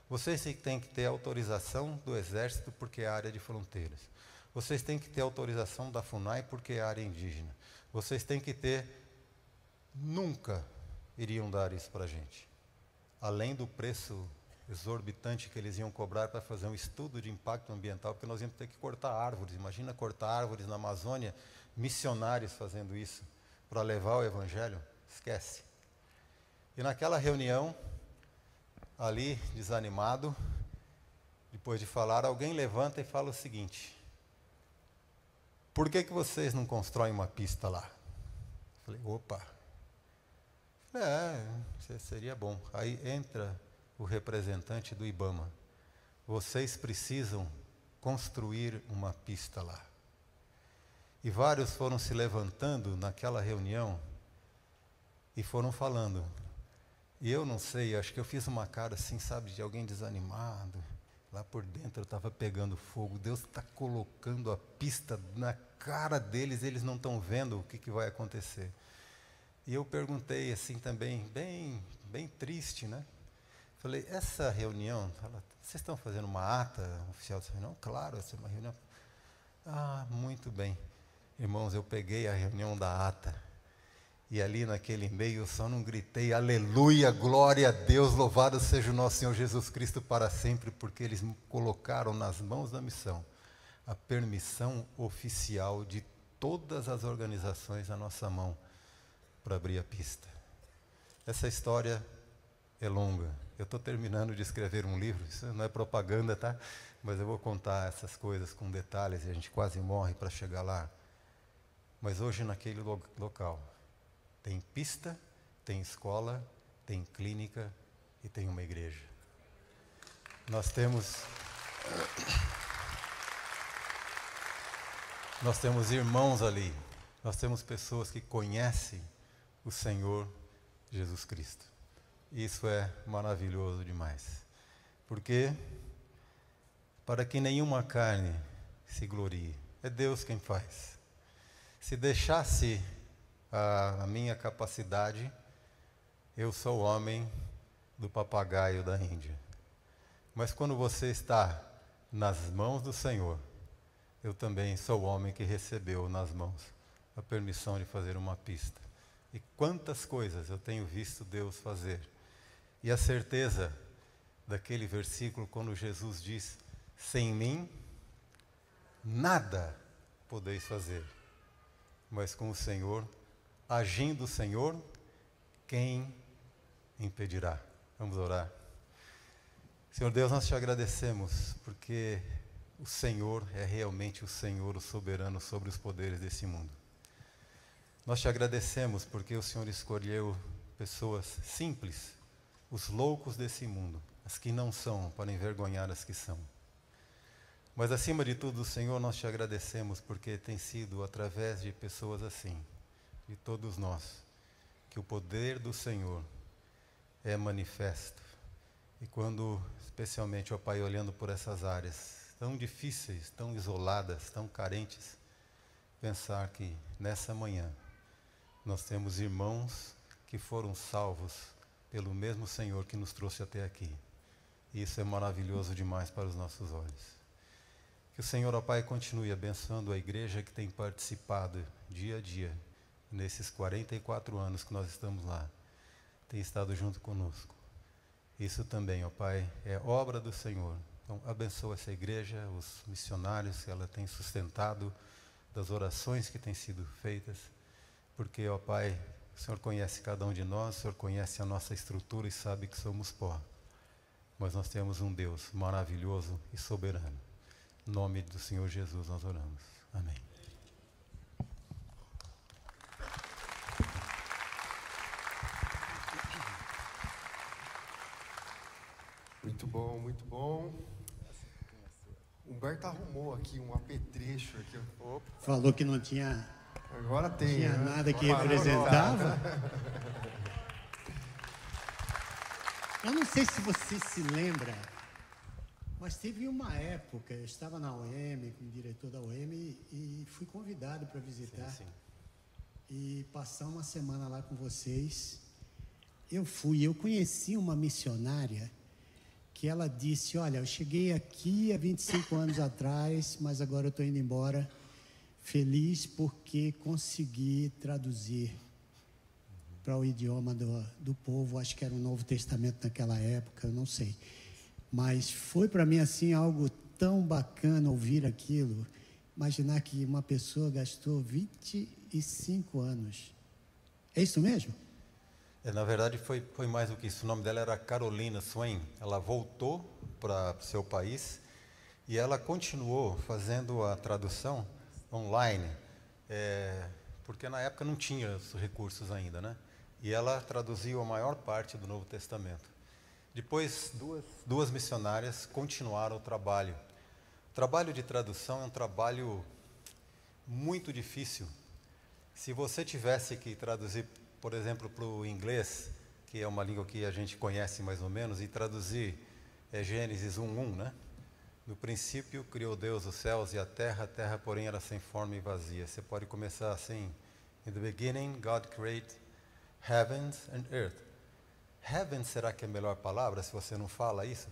S1: Vocês têm que ter autorização do Exército, porque é área de fronteiras. Vocês têm que ter autorização da FUNAI, porque é área indígena. Vocês têm que ter... Nunca iriam dar isso para a gente. Além do preço exorbitante que eles iam cobrar para fazer um estudo de impacto ambiental, porque nós íamos ter que cortar árvores. Imagina cortar árvores na Amazônia, missionários fazendo isso. para levar o evangelho, esquece. E naquela reunião, ali, desanimado, depois de falar, alguém levanta e fala o seguinte: por que vocês não constroem uma pista lá? Falei, opa, seria bom. Aí entra o representante do IBAMA. Vocês precisam construir uma pista lá. E vários foram se levantando naquela reunião e foram falando. E eu não sei, acho que eu fiz uma cara assim, sabe, de alguém desanimado. Lá por dentro eu estava pegando fogo. Deus está colocando a pista na cara deles, eles não estão vendo o que vai acontecer. E eu perguntei assim também, bem triste, né? Falei, essa reunião, vocês estão fazendo uma ata oficial dessa reunião? Claro, essa é uma reunião. Ah, muito bem. Irmãos, eu peguei a reunião da ata. E ali naquele meio eu só não gritei, aleluia, glória a Deus, louvado seja o nosso Senhor Jesus Cristo para sempre, porque eles colocaram nas mãos da missão a permissão oficial de todas as organizações na nossa mão para abrir a pista. Essa história é longa. Eu estou terminando de escrever um livro, isso não é propaganda, tá? Mas eu vou contar essas coisas com detalhes e a gente quase morre para chegar lá. Mas hoje naquele local tem pista, tem escola, tem clínica e tem uma igreja. Nós temos irmãos ali, nós temos pessoas que conhecem o Senhor Jesus Cristo. Isso é maravilhoso demais. Porque, para que nenhuma carne se glorie, é Deus quem faz. Se deixasse a minha capacidade, eu sou o homem do papagaio da Índia. Mas quando você está nas mãos do Senhor, eu também sou o homem que recebeu nas mãos a permissão de fazer uma pista. E quantas coisas eu tenho visto Deus fazer. E a certeza daquele versículo quando Jesus diz, sem mim, nada podeis fazer. Mas com o Senhor, agindo o Senhor, quem impedirá? Vamos orar. Senhor Deus, nós te agradecemos, porque o Senhor é realmente o Senhor, o soberano sobre os poderes desse mundo. Nós te agradecemos porque o Senhor escolheu pessoas simples, os loucos desse mundo, as que não são, para envergonhar as que são. Mas acima de tudo, Senhor, nós te agradecemos porque tem sido através de pessoas assim, de todos nós, que o poder do Senhor é manifesto. E quando, especialmente, ó Pai, olhando por essas áreas tão difíceis, tão isoladas, tão carentes, pensar que nessa manhã nós temos irmãos que foram salvos pelo mesmo Senhor que nos trouxe até aqui. E isso é maravilhoso demais para os nossos olhos. Que o Senhor, ó Pai, continue abençoando a igreja que tem participado dia a dia, nesses 44 anos que nós estamos lá, tem estado junto conosco. Isso também, ó Pai, é obra do Senhor. Então, abençoa essa igreja, os missionários que ela tem sustentado, das orações que têm sido feitas, porque, ó Pai, o Senhor conhece cada um de nós, o Senhor conhece a nossa estrutura e sabe que somos pó. Mas nós temos um Deus maravilhoso e soberano. Em nome do Senhor Jesus nós oramos. Amém.
S2: Muito bom, muito bom. Humberto arrumou aqui um apetrecho aqui. Opa.
S3: Falou que não tinha,
S2: Agora tem,
S3: tinha
S2: né?
S3: nada que representava. Eu não sei se você se lembra, mas teve uma época, eu estava na UEM, como diretor da UEM, e fui convidado para visitar.
S1: Sim.
S3: E passar uma semana lá com vocês. Eu conheci uma missionária que ela disse, olha, eu cheguei aqui há 25 anos atrás, mas agora eu estou indo embora, feliz porque consegui traduzir para o idioma do povo, acho que era o Novo Testamento naquela época, eu não sei. Mas foi para mim assim algo tão bacana ouvir aquilo, imaginar que uma pessoa gastou 25 anos É isso mesmo?
S1: Na verdade, foi mais do que isso. O nome dela era Carolina Swain. Ela voltou para o seu país e ela continuou fazendo a tradução online, porque na época não tinha os recursos ainda, né? E ela traduziu a maior parte do Novo Testamento. Depois, duas missionárias continuaram o trabalho. O trabalho de tradução é um trabalho muito difícil. Se você tivesse que traduzir, por exemplo, para o inglês, que é uma língua que a gente conhece mais ou menos, e traduzir Gênesis 1:1, né? No princípio criou Deus os céus e a terra porém era sem forma e vazia. Você pode começar assim: In the beginning God created heavens and earth. Heaven, será que é a melhor palavra se você não fala isso?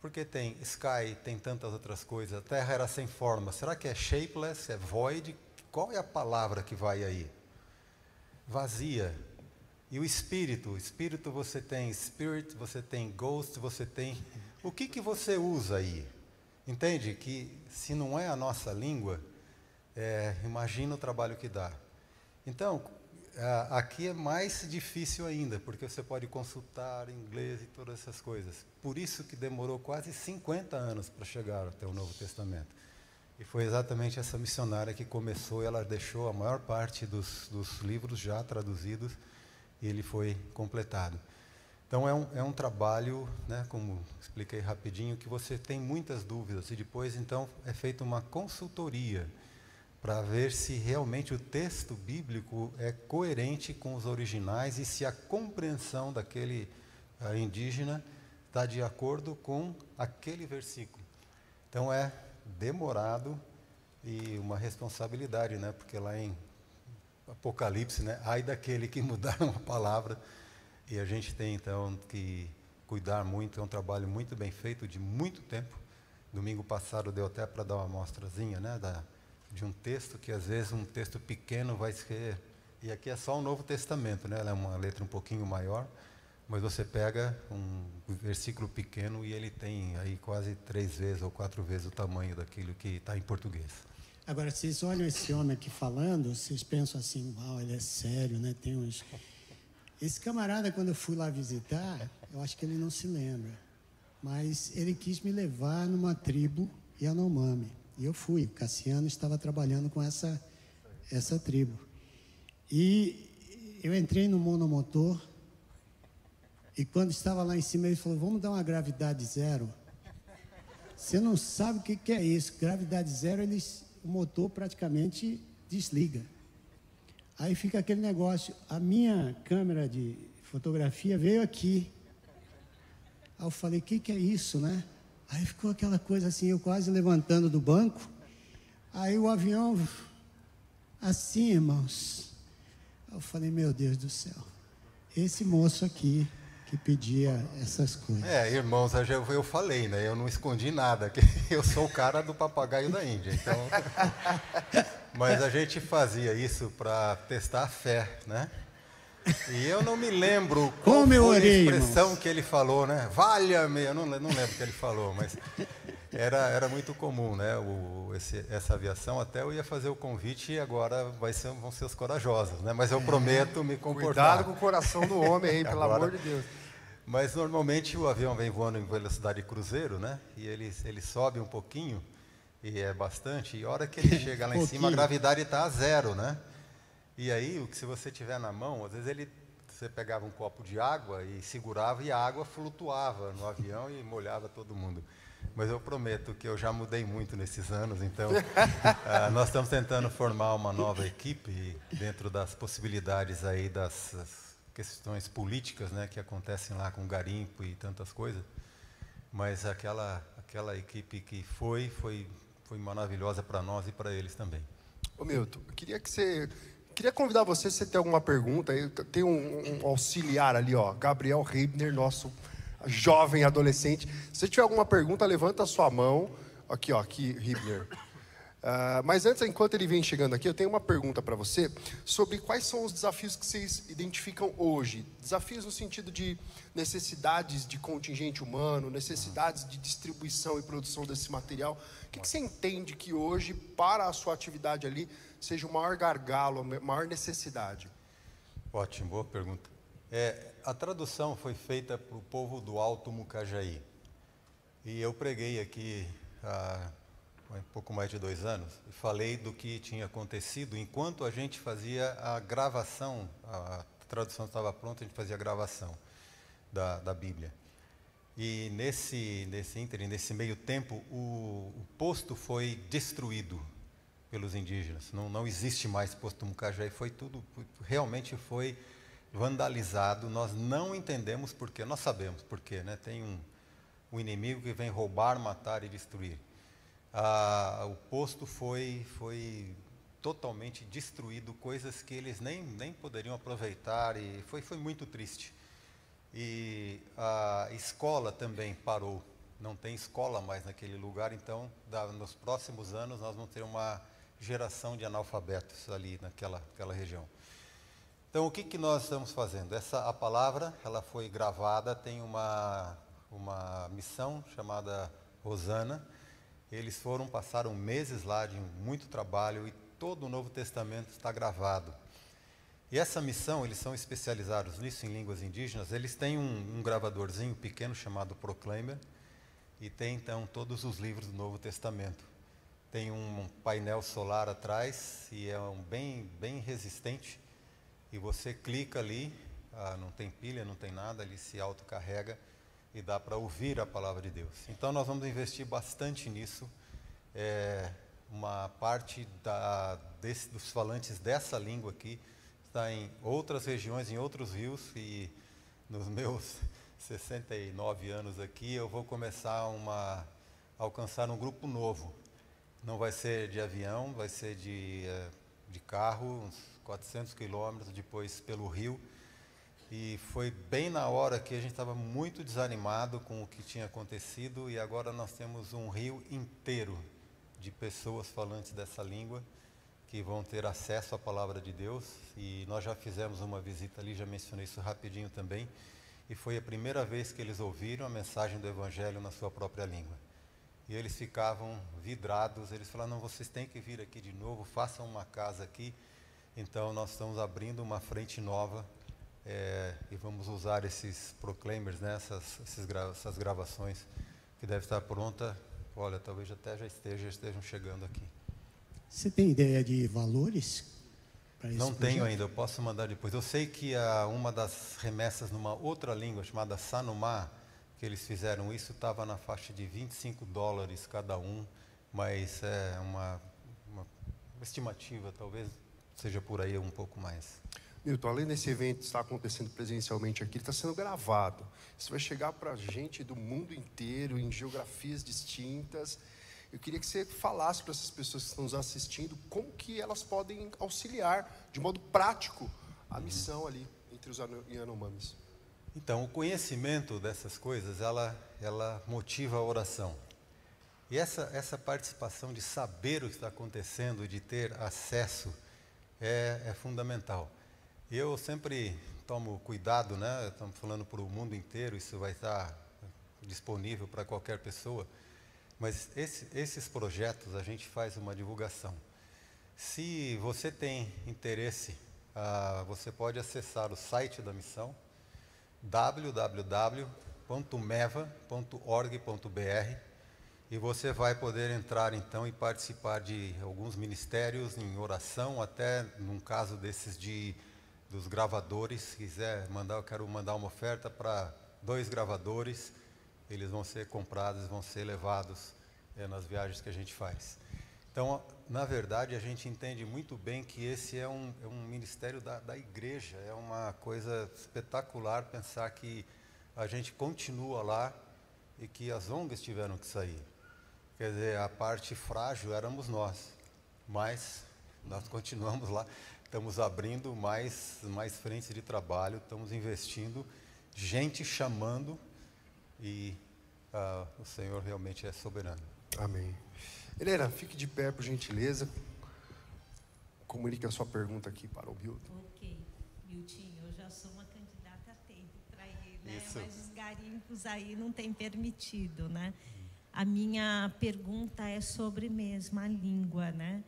S1: Porque tem sky, tem tantas outras coisas. A terra era sem forma. Será que é shapeless, é void? Qual é a palavra que vai aí? Vazia. E o espírito você tem spirit, você tem ghost, você tem... O que você usa aí? Entende? Que se não é a nossa língua, imagina o trabalho que dá. Então, aqui é mais difícil ainda, porque você pode consultar inglês e todas essas coisas. Por isso que demorou quase 50 anos para chegar até o Novo Testamento. E foi exatamente essa missionária que começou, e ela deixou a maior parte dos livros já traduzidos, e ele foi completado. Então é um trabalho, né, como expliquei rapidinho, que você tem muitas dúvidas, e depois então é feita uma consultoria para ver se realmente o texto bíblico é coerente com os originais e se a compreensão daquele indígena está de acordo com aquele versículo. Então é demorado e uma responsabilidade, né? Porque lá em Apocalipse, né? Ai daquele que mudar uma palavra, e a gente tem então que cuidar muito. É um trabalho muito bem feito, de muito tempo. Domingo passado deu até para dar uma amostrazinha, né? De um texto que às vezes um texto pequeno vai ser, e aqui é só o Novo Testamento, né? Ela é uma letra um pouquinho maior, mas você pega um versículo pequeno e ele tem aí quase 3 vezes ou 4 vezes o tamanho daquilo que está em português.
S3: Agora, vocês olham esse homem aqui falando, vocês pensam assim, uau, ele é sério, né? Tem uns... Esse camarada, quando eu fui lá visitar, eu acho que ele não se lembra, mas ele quis me levar numa tribo Yanomami. E eu fui. O Cassiano estava trabalhando com essa tribo. E eu entrei no monomotor, e quando estava lá em cima, ele falou, vamos dar uma gravidade zero. Você não sabe o que é isso. Gravidade zero, o motor praticamente desliga. Aí fica aquele negócio. A minha câmera de fotografia veio aqui. Aí eu falei, o que é isso, né? Aí ficou aquela coisa assim, eu quase levantando do banco. Aí o avião, assim, irmãos. Eu falei, meu Deus do céu. Esse moço aqui que pedia essas coisas.
S1: Irmãos, eu falei, né? Eu não escondi nada, que eu sou o cara do papagaio da Índia. Então, mas a gente fazia isso para testar a fé, né? E eu não me lembro qual foi a expressão, irmãos, que ele falou, né? Valha-me, eu não lembro o que ele falou, mas era muito comum, né? Essa aviação. Até eu ia fazer o convite e agora vão ser os corajosos, né? Mas eu prometo me comportar.
S2: Cuidado com o coração do homem aí, pelo amor de Deus.
S1: Mas normalmente o avião vem voando em velocidade cruzeiro, né? E ele sobe um pouquinho, e é bastante, e a hora que ele chega lá em cima, a gravidade está a zero, né? E aí, se você tiver na mão, às vezes você pegava um copo de água e segurava, e a água flutuava no avião e molhava todo mundo. Mas eu prometo que eu já mudei muito nesses anos, então nós estamos tentando formar uma nova equipe dentro das possibilidades aí das questões políticas, né, que acontecem lá com garimpo e tantas coisas. Mas aquela equipe que foi maravilhosa para nós e para eles também.
S2: Ô Milton, eu queria convidar você, se você tem alguma pergunta, tem um auxiliar ali, ó, Gabriel Reibner, nosso jovem adolescente. Se você tiver alguma pergunta, levanta a sua mão. Aqui, Reibner. Mas antes, enquanto ele vem chegando aqui, eu tenho uma pergunta para você sobre quais são os desafios que vocês identificam hoje. Desafios no sentido de necessidades de contingente humano, necessidades de distribuição e produção desse material. O que você entende que hoje, para a sua atividade ali, seja o maior gargalo, a maior necessidade?
S1: Ótimo, boa pergunta. A tradução foi feita para o povo do Alto Mucajaí. E eu preguei aqui há um pouco mais de 2 anos e falei do que tinha acontecido enquanto a gente fazia a gravação, a tradução estava pronta, a gente fazia a gravação da Bíblia. E nesse ínterim, nesse meio tempo, o posto foi destruído pelos indígenas. Não existe mais posto Mucajaí, realmente foi vandalizado. Nós não entendemos por quê, nós sabemos por quê, né? Tem um inimigo que vem roubar, matar e destruir. O posto foi totalmente destruído, coisas que eles nem poderiam aproveitar, e foi muito triste. E a escola também parou, não tem escola mais naquele lugar, então nos próximos anos nós vamos ter uma geração de analfabetos ali naquela região. Então o que nós estamos fazendo? A palavra, ela foi gravada, tem uma missão chamada Hosana. Eles passaram meses lá de muito trabalho e todo o Novo Testamento está gravado. E essa missão, eles são especializados nisso em línguas indígenas. Eles têm um gravadorzinho pequeno chamado Proclaimer e tem então todos os livros do Novo Testamento. Tem um painel solar atrás e é bem resistente. E você clica ali, não tem pilha, não tem nada, ele se autocarrega e dá para ouvir a palavra de Deus. Então nós vamos investir bastante nisso. Uma parte dos falantes dessa língua aqui está em outras regiões, em outros rios, e nos meus 69 anos aqui eu vou começar a alcançar um grupo novo. Não vai ser de avião, vai ser de carro, uns 400 quilômetros, depois pelo rio. E foi bem na hora que a gente estava muito desanimado com o que tinha acontecido, e agora nós temos um rio inteiro de pessoas falantes dessa língua que vão ter acesso à palavra de Deus. E nós já fizemos uma visita ali, já mencionei isso rapidinho também, e foi a primeira vez que eles ouviram a mensagem do Evangelho na sua própria língua. E eles ficavam vidrados, eles falaram, não, vocês têm que vir aqui de novo, façam uma casa aqui. Então nós estamos abrindo uma frente nova, e vamos usar esses proclaimers, né, essas gravações, que deve estar pronta, olha, talvez até já estejam chegando aqui.
S3: Você tem ideia de valores para esse
S1: Não
S3: projeto?
S1: tenho ainda, eu posso mandar depois. Eu sei que uma das remessas numa outra língua, chamada Sanumá, que eles fizeram isso, estava na faixa de $25 cada um, mas é uma estimativa, talvez seja por aí um pouco mais.
S2: Milton, além desse evento estar acontecendo presencialmente aqui, ele está sendo gravado. Isso vai chegar para a gente do mundo inteiro, em geografias distintas. Eu queria que você falasse para essas pessoas que estão nos assistindo como que elas podem auxiliar, de modo prático, a missão ali entre os Yanomamis.
S1: Então, o conhecimento dessas coisas, ela motiva a oração. E essa participação de saber o que está acontecendo, de ter acesso, é fundamental. Eu sempre tomo cuidado, né? Estamos falando para o mundo inteiro, isso vai estar disponível para qualquer pessoa. Mas esses projetos, a gente faz uma divulgação. Se você tem interesse, você pode acessar o site da missão, www.meva.org.br, e você vai poder entrar então e participar de alguns ministérios em oração, até num caso desses dos gravadores, se quiser eu quero mandar uma oferta para 2 gravadores, eles vão ser comprados, vão ser levados nas viagens que a gente faz. Então, na verdade, a gente entende muito bem que esse é um ministério da igreja, é uma coisa espetacular pensar que a gente continua lá e que as ONGs tiveram que sair. Quer dizer, a parte frágil éramos nós, mas nós continuamos lá, estamos abrindo mais frentes de trabalho, estamos investindo, gente chamando, e o Senhor realmente é soberano.
S2: Amém. Helena, fique de pé, por gentileza. Comunique a sua pergunta aqui para o Milton.
S4: Ok, Miltinho, eu já sou uma candidata a tempo para ir, né?
S1: Isso.
S4: Mas os garimpos aí não tem permitido, né? A minha pergunta é sobre mesmo a língua, né?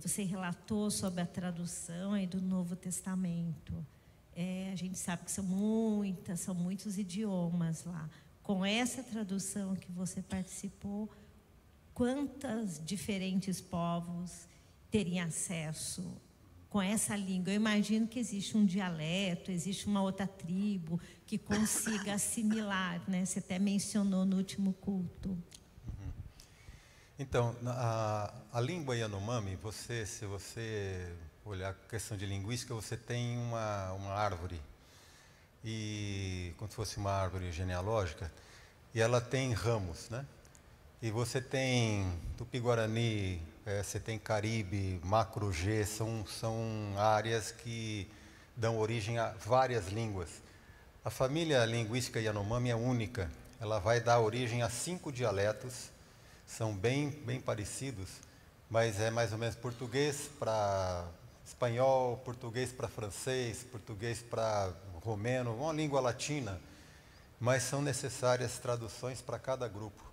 S4: Você relatou sobre a tradução aí do Novo Testamento. A gente sabe que são muitos idiomas lá. Com essa tradução que você participou, quantos diferentes povos teriam acesso com essa língua? Eu imagino que existe um dialeto, existe uma outra tribo que consiga assimilar, né? Você até mencionou no último culto.
S1: Então, a língua Yanomami, se você olhar a questão de linguística, você tem uma árvore, e como se fosse uma árvore genealógica, e ela tem ramos, né? E você tem Tupi-Guarani, você tem Caribe, Macro-G, são áreas que dão origem a várias línguas. A família linguística Yanomami é única, ela vai dar origem a 5 dialetos, são bem parecidos, mas é mais ou menos português para espanhol, português para francês, português para romeno, uma língua latina, mas são necessárias traduções para cada grupo.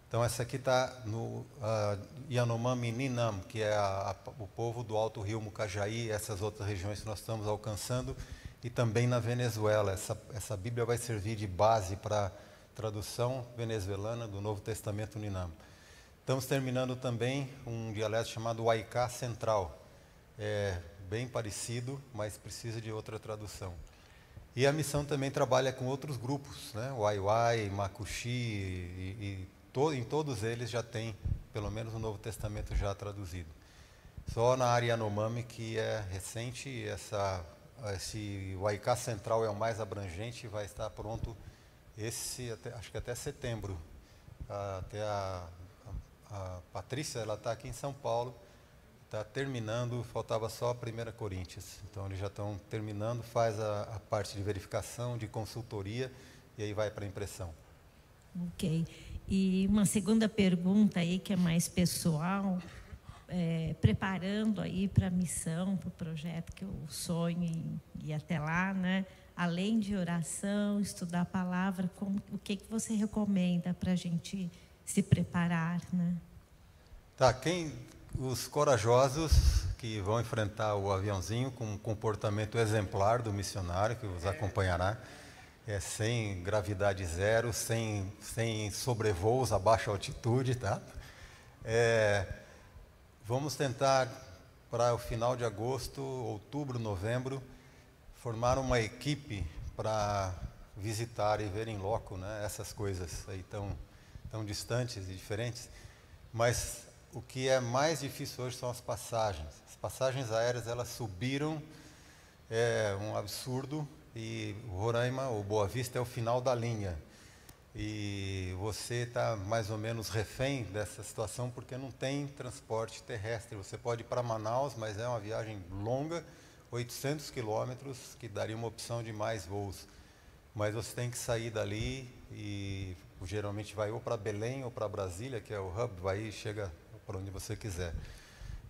S1: Então, essa aqui está no Yanomami Ninam, que é o povo do Alto Rio Mucajaí, essas outras regiões que nós estamos alcançando, e também na Venezuela. Essa Bíblia vai servir de base para a tradução venezuelana do Novo Testamento Ninam. Estamos terminando também um dialeto chamado Waicá Central. É bem parecido, mas precisa de outra tradução. E a missão também trabalha com outros grupos, né? Waiwai, Makuxi, em todos eles já tem, pelo menos o Novo Testamento já traduzido. Só na área Yanomami, que é recente, esse Waicá Central é o mais abrangente, vai estar pronto acho que até setembro. Até a Patrícia, ela está aqui em São Paulo, está terminando, faltava só a 1 Coríntios. Então, eles já estão terminando, faz a parte de verificação, de consultoria, e aí vai para a impressão.
S4: Ok. E uma segunda pergunta aí, que é mais pessoal, preparando aí para a missão, para o projeto que eu sonho em ir até lá, né? Além de oração, estudar a palavra, o que você recomenda para a gente se preparar, né?
S1: Tá, os corajosos que vão enfrentar o aviãozinho com um comportamento exemplar do missionário que os acompanhará, sem gravidade zero, sem sobrevoos a baixa altitude, tá? Vamos tentar, para o final de agosto, outubro, novembro, formar uma equipe para visitar e ver em loco, né, essas coisas aí tão distantes e diferentes. Mas o que é mais difícil hoje são as passagens. As passagens aéreas, elas subiram, é um absurdo, e o Roraima, ou Boa Vista, é o final da linha. E você está mais ou menos refém dessa situação, porque não tem transporte terrestre. Você pode ir para Manaus, mas é uma viagem longa, 800 quilômetros, que daria uma opção de mais voos. Mas você tem que sair dali e geralmente vai ou para Belém ou para Brasília, que é o hub, vai e chega para onde você quiser.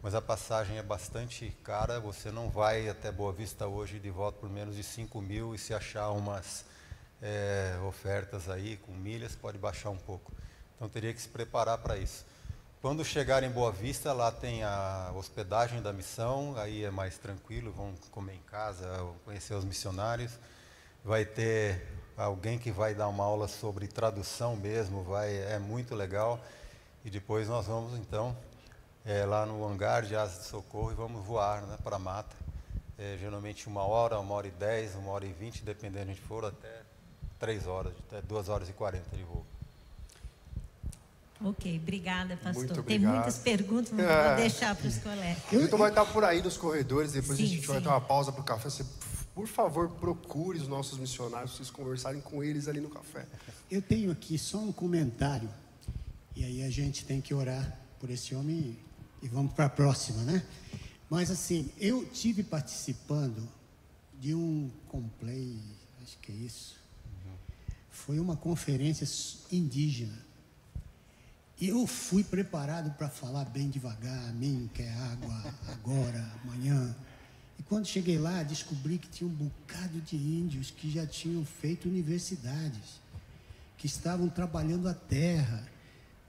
S1: Mas a passagem é bastante cara, você não vai até Boa Vista hoje de volta por menos de 5 mil, e se achar umas ofertas aí com milhas, pode baixar um pouco. Então teria que se preparar para isso. Quando chegar em Boa Vista, lá tem a hospedagem da missão, aí é mais tranquilo, vão comer em casa, conhecer os missionários. Vai ter alguém que vai dar uma aula sobre tradução mesmo, é muito legal. E depois nós vamos, então, lá no hangar de Asa de Socorro, e vamos voar, né, para a mata. Geralmente 1 hora, 1h10, 1h20, dependendo de onde for, até 3 horas, até 2h40 de voo.
S4: Ok, obrigada, pastor.
S2: Muito
S4: Tem
S2: obrigado.
S4: muitas perguntas, mas vou deixar para os colegas.
S2: O Hilton vai estar por aí nos corredores, depois
S4: Sim,
S2: a gente vai
S4: sim.
S2: ter uma pausa para o café. Você, por favor, procure os nossos missionários, vocês conversarem com eles ali no café.
S3: Eu tenho aqui só um comentário, e aí a gente tem que orar por esse homem e vamos para a próxima, né? Mas assim, eu tive participando de um Complay, acho que é isso. Foi uma conferência indígena. E eu fui preparado para falar bem devagar, amém, quer água, agora, amanhã. E quando cheguei lá, descobri que tinha um bocado de índios que já tinham feito universidades, que estavam trabalhando a terra,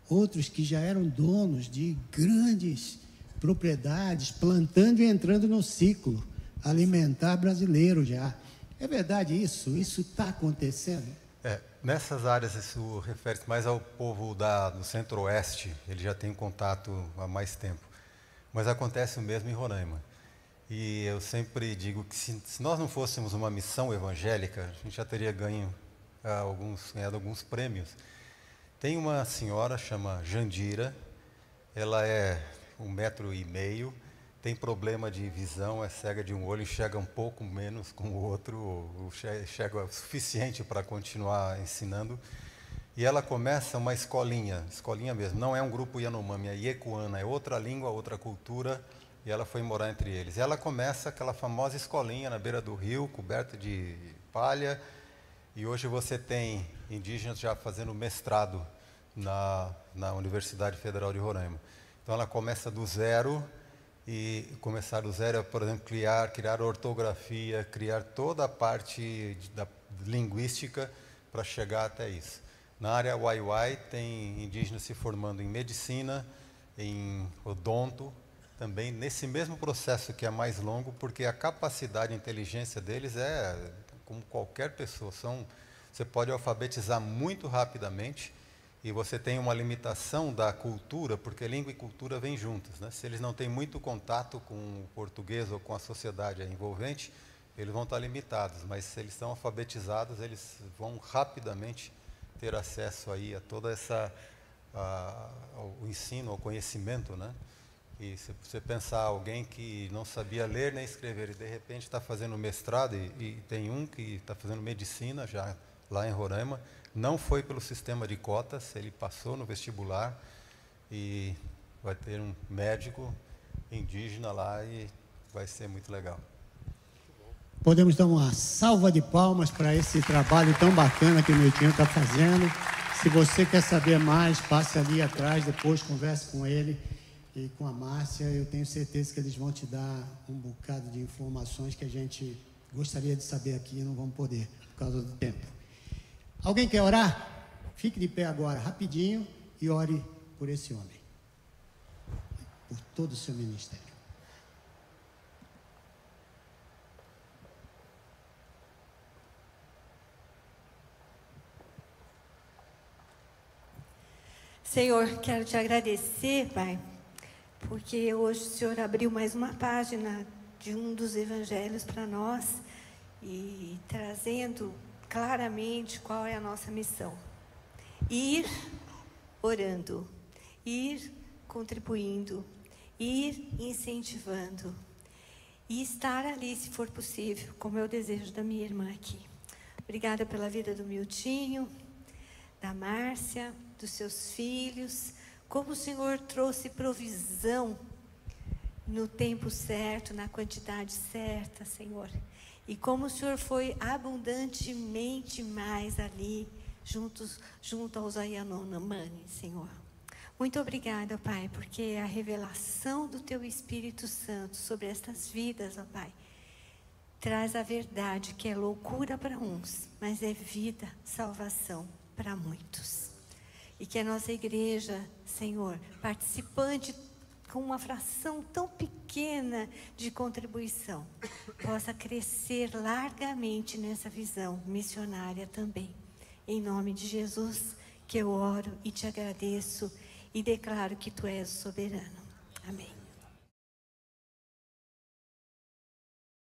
S3: outros que já eram donos de grandes propriedades, plantando e entrando no ciclo alimentar brasileiro já. É verdade isso? Isso está acontecendo?
S1: Nessas áreas, isso refere-se mais ao povo do Centro-Oeste, ele já tem contato há mais tempo. Mas acontece o mesmo em Roraima. E eu sempre digo que se nós não fôssemos uma missão evangélica, a gente já teria ganhado alguns prêmios. Tem uma senhora, chama Jandira, ela é 1,5 m, tem problema de visão, é cega de um olho, enxerga um pouco menos com o outro, enxerga o suficiente para continuar ensinando. E ela começa uma escolinha mesmo, não é um grupo Yanomami, é Yekuana, é outra língua, outra cultura, e ela foi morar entre eles. E ela começa aquela famosa escolinha na beira do rio, coberta de palha, e hoje você tem indígenas já fazendo mestrado na Universidade Federal de Roraima. Então ela começa do zero, e começar do zero é, por exemplo, criar ortografia, criar toda a parte da linguística para chegar até isso. Na área Waiwai tem indígenas se formando em medicina, em odonto, também nesse mesmo processo que é mais longo, porque a capacidade e inteligência deles é como qualquer pessoa. Você pode alfabetizar muito rapidamente, e você tem uma limitação da cultura, porque língua e cultura vêm juntas, né? Se eles não têm muito contato com o português ou com a sociedade envolvente, eles vão estar limitados, mas se eles estão alfabetizados, eles vão rapidamente ter acesso aí a toda o ensino, o conhecimento, né? E se você pensar alguém que não sabia ler nem escrever e de repente está fazendo mestrado, e tem um que está fazendo medicina já lá em Roraima, não foi pelo sistema de cotas, ele passou no vestibular e vai ter um médico indígena lá e vai ser muito legal.
S3: Podemos dar uma salva de palmas para esse trabalho tão bacana que o Miltinho está fazendo. Se você quer saber mais, passe ali atrás, depois converse com ele e com a Márcia. Eu tenho certeza que eles vão te dar um bocado de informações que a gente gostaria de saber aqui e não vamos poder, por causa do tempo. Alguém quer orar? Fique de pé agora, rapidinho, e ore por esse homem, por todo o seu ministério.
S5: Senhor, quero te agradecer, Pai, porque hoje o Senhor abriu mais uma página de um dos evangelhos para nós e trazendo claramente qual é a nossa missão. Ir orando, ir contribuindo, ir incentivando e estar ali, se for possível, como é o desejo da minha irmã aqui. Obrigada pela vida do Miltinho, da Márcia, dos seus filhos, como o Senhor trouxe provisão no tempo certo, na quantidade certa, Senhor. E como o Senhor foi abundantemente mais ali, junto aos Yanomami, Senhor. Muito obrigada, Pai, porque a revelação do Teu Espírito Santo sobre estas vidas, ó Pai, traz a verdade que é loucura para uns, mas é vida, salvação para muitos. E que a nossa igreja, Senhor, participante com uma fração tão pequena de contribuição, possa crescer largamente nessa visão missionária também. Em nome de Jesus, que eu oro e te agradeço e declaro que Tu és soberano. Amém.